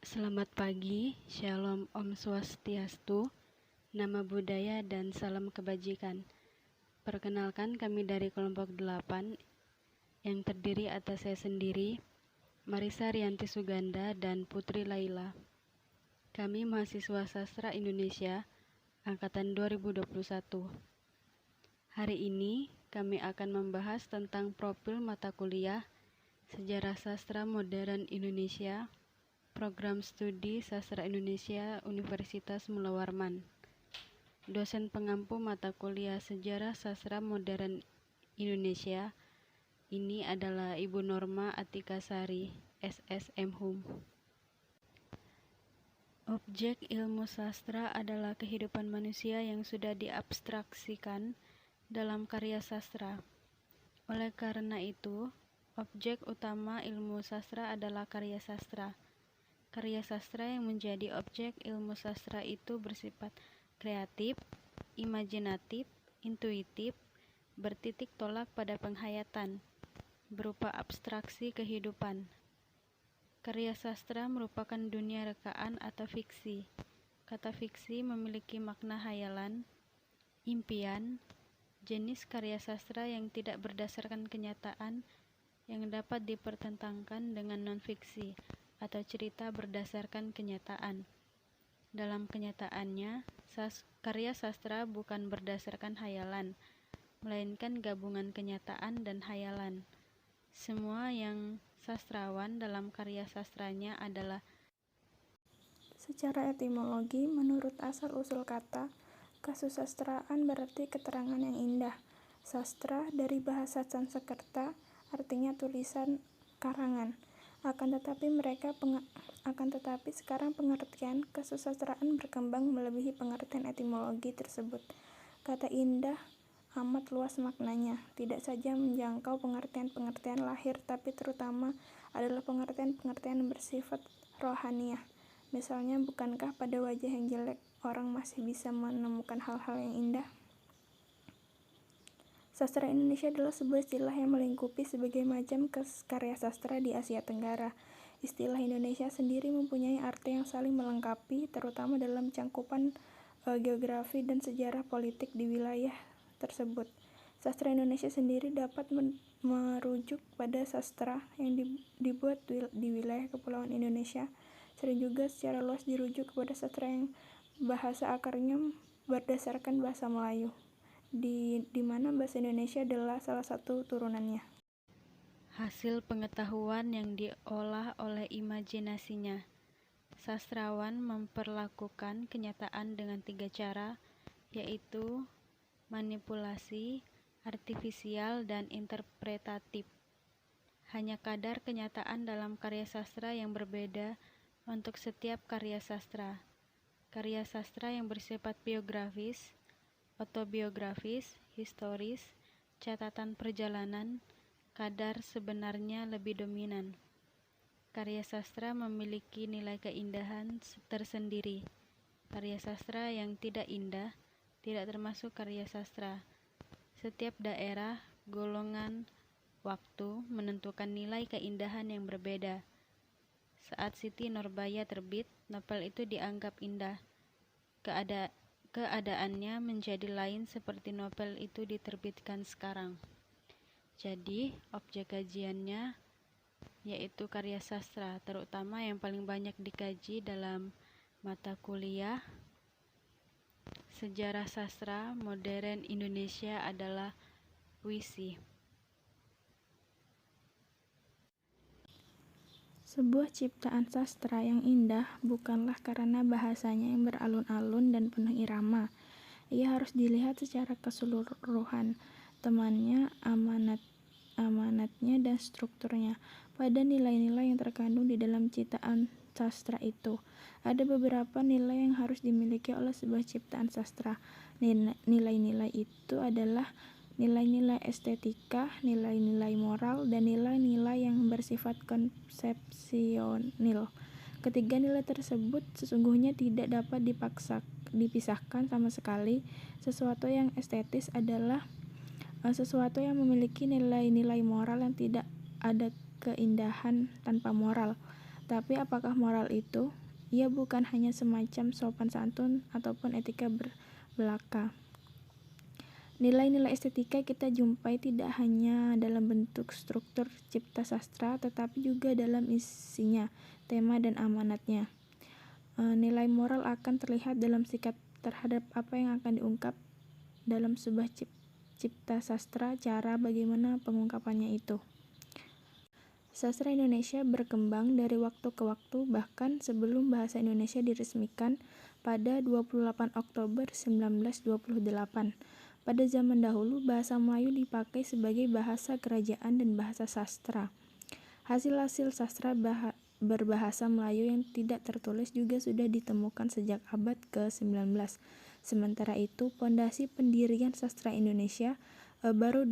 Selamat pagi, Shalom Om Swastiastu, Nama Budaya dan Salam Kebajikan. Perkenalkan, kami dari kelompok 8 yang terdiri atas saya sendiri, Marisa Rianti Suganda dan Putri Laila. Kami mahasiswa Sastra Indonesia angkatan 2021. Hari ini kami akan membahas tentang profil mata kuliah Sejarah Sastra Modern Indonesia, Program Studi Sastra Indonesia Universitas Mula Warman. Dosen pengampu mata kuliah Sejarah Sastra Modern Indonesia ini adalah Ibu Norma Atikasari, SSM Hum. Objek ilmu sastra adalah kehidupan manusia yang sudah diabstraksikan dalam karya sastra. Oleh karena itu, objek utama ilmu sastra adalah karya sastra. Karya sastra yang menjadi objek ilmu sastra itu bersifat kreatif, imajinatif, intuitif, bertitik tolak pada penghayatan, berupa abstraksi kehidupan. Karya sastra merupakan dunia rekaan atau fiksi. Kata fiksi memiliki makna hayalan, impian, jenis karya sastra yang tidak berdasarkan kenyataan yang dapat dipertentangkan dengan non-fiksi atau cerita berdasarkan kenyataan. Dalam kenyataannya, karya sastra bukan berdasarkan hayalan, melainkan gabungan kenyataan dan hayalan. Semua yang sastrawan dalam karya sastranya adalah secara etimologi, menurut asal-usul kata, kasusastraan berarti keterangan yang indah. Sastra dari bahasa Sanskerta artinya tulisan, karangan. Akan tetapi sekarang pengertian kesusastraan berkembang melebihi pengertian etimologi tersebut. Kata indah amat luas maknanya, tidak saja menjangkau pengertian-pengertian lahir, tapi terutama adalah pengertian-pengertian yang bersifat rohaniah. Misalnya, bukankah pada wajah yang jelek orang masih bisa menemukan hal-hal yang indah? Sastra Indonesia adalah sebuah istilah yang melingkupi sebagai macam karya sastra di Asia Tenggara. Istilah Indonesia sendiri mempunyai arti yang saling melengkapi, terutama dalam cangkupan geografi dan sejarah politik di wilayah tersebut. Sastra Indonesia sendiri dapat merujuk pada sastra yang dibuat di wilayah Kepulauan Indonesia. Sering juga secara luas dirujuk kepada sastra yang bahasa akarnya berdasarkan bahasa Melayu, di mana bahasa Indonesia adalah salah satu turunannya. hasil pengetahuan yang diolah oleh imajinasinya. Sastrawan memperlakukan kenyataan dengan 3 cara, yaitu manipulasi, artifisial, dan interpretatif. Hanya kadar kenyataan dalam karya sastra yang berbeda untuk setiap karya sastra. Karya sastra yang bersifat biografis, autobiografis, historis, catatan perjalanan, kadar sebenarnya lebih dominan. Karya sastra memiliki nilai keindahan tersendiri. Karya sastra yang tidak indah tidak termasuk karya sastra. Setiap daerah, golongan, waktu menentukan nilai keindahan yang berbeda. Saat Siti Nurbaya terbit, novel itu dianggap indah. Keadaannya menjadi lain seperti novel itu diterbitkan sekarang. Jadi, objek kajiannya yaitu karya sastra, terutama yang paling banyak dikaji dalam mata kuliah Sejarah Sastra Modern Indonesia adalah puisi. Sebuah ciptaan sastra yang indah bukanlah karena bahasanya yang beralun-alun dan penuh irama. Ia harus dilihat secara keseluruhan, temannya, amanatnya, dan strukturnya. Pada nilai-nilai yang terkandung di dalam ciptaan sastra itu, ada beberapa nilai yang harus dimiliki oleh sebuah ciptaan sastra. Nilai-nilai itu adalah nilai-nilai estetika, nilai-nilai moral, dan nilai-nilai yang bersifat konsepsional. Ketiga nilai tersebut sesungguhnya tidak dapat dipisahkan sama sekali. Sesuatu yang estetis adalah sesuatu yang memiliki nilai-nilai moral yang tidak ada keindahan tanpa moral. Tapi apakah moral itu? Ia bukan hanya semacam sopan santun ataupun etika berbelaka. Nilai-nilai estetika kita jumpai tidak hanya dalam bentuk struktur cipta sastra, tetapi juga dalam isinya, tema dan amanatnya. Nilai moral akan terlihat dalam sikap terhadap apa yang akan diungkap dalam sebuah cipta sastra, cara bagaimana pengungkapannya itu. Sastra Indonesia berkembang dari waktu ke waktu, bahkan sebelum bahasa Indonesia diresmikan pada 28 Oktober 1928. Pada zaman dahulu, bahasa Melayu dipakai sebagai bahasa kerajaan dan bahasa sastra. Hasil-hasil sastra berbahasa Melayu yang tidak tertulis juga sudah ditemukan sejak abad ke-19. Sementara itu, pondasi pendirian sastra Indonesia baru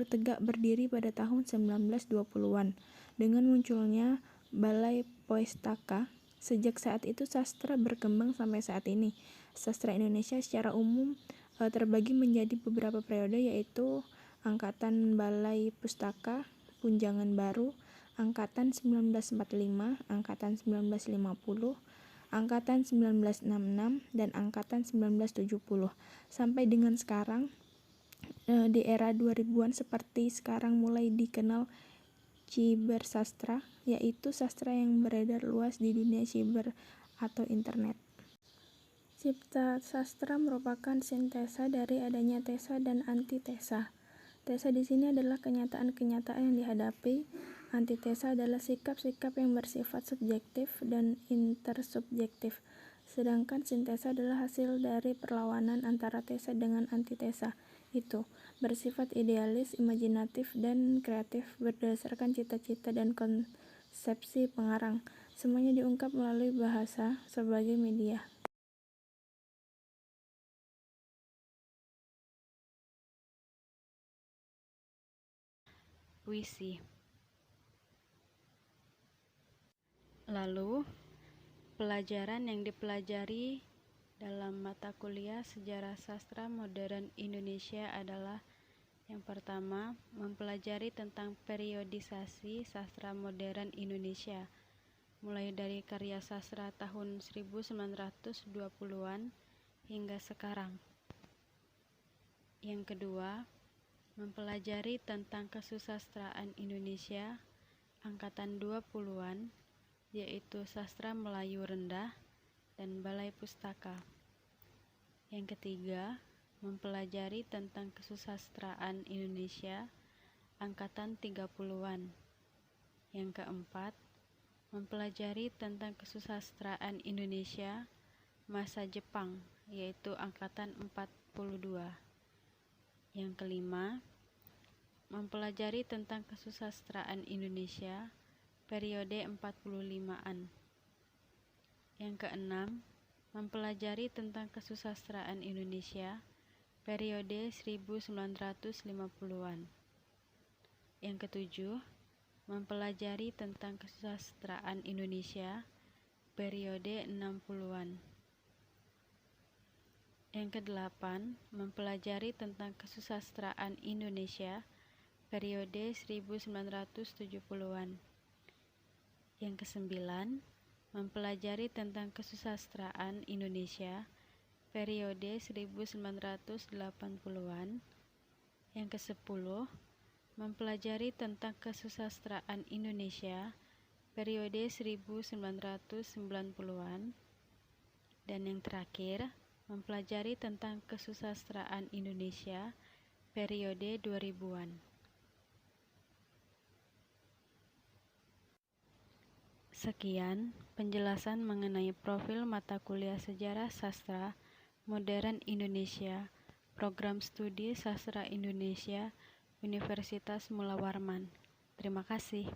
tegak berdiri pada tahun 1920-an dengan munculnya Balai Pustaka. Sejak saat itu sastra berkembang sampai saat ini. Sastra Indonesia secara umum terbagi menjadi beberapa periode, yaitu Angkatan Balai Pustaka, Punjangan Baru, Angkatan 1945, Angkatan 1950, Angkatan 1966, dan Angkatan 1970. Sampai dengan sekarang, di era 2000-an seperti sekarang mulai dikenal cybersastra, yaitu sastra yang beredar luas di dunia cyber atau internet. Cipta sastra merupakan sintesa dari adanya tesa dan antitesa. Tesa di sini adalah kenyataan-kenyataan yang dihadapi. Antitesa adalah sikap-sikap yang bersifat subjektif dan intersubjektif. Sedangkan sintesa adalah hasil dari perlawanan antara tesa dengan antitesa. Itu bersifat idealis, imajinatif, dan kreatif berdasarkan cita-cita dan konsepsi pengarang. Semuanya diungkap melalui bahasa sebagai media. Puisi. Lalu, pelajaran yang dipelajari dalam mata kuliah Sejarah Sastra Modern Indonesia adalah: yang pertama, mempelajari tentang periodisasi sastra modern Indonesia, mulai dari karya sastra tahun 1920-an hingga sekarang. Yang kedua, mempelajari tentang kesusastraan Indonesia angkatan 20-an, yaitu sastra Melayu rendah dan Balai Pustaka. Yang ketiga, mempelajari tentang kesusastraan Indonesia angkatan 30-an. Yang keempat, mempelajari tentang kesusastraan Indonesia masa Jepang, yaitu angkatan 42. Yang kelima, mempelajari tentang kesusastraan Indonesia periode 45-an. Yang keenam, mempelajari tentang kesusastraan Indonesia periode 1950-an. Yang ketujuh, mempelajari tentang kesusastraan Indonesia periode 60-an. Yang kedelapan, mempelajari tentang kesusastraan Indonesia periode 1970-an. Yang kesembilan, mempelajari tentang kesusastraan Indonesia periode 1980-an. Yang kesepuluh, mempelajari tentang kesusastraan Indonesia periode 1990-an. Dan yang terakhir, mempelajari tentang kesusastraan Indonesia periode 2000-an. Sekian penjelasan mengenai profil mata kuliah Sejarah Sastra Modern Indonesia, Program Studi Sastra Indonesia, Universitas Mula Warman. Terima kasih.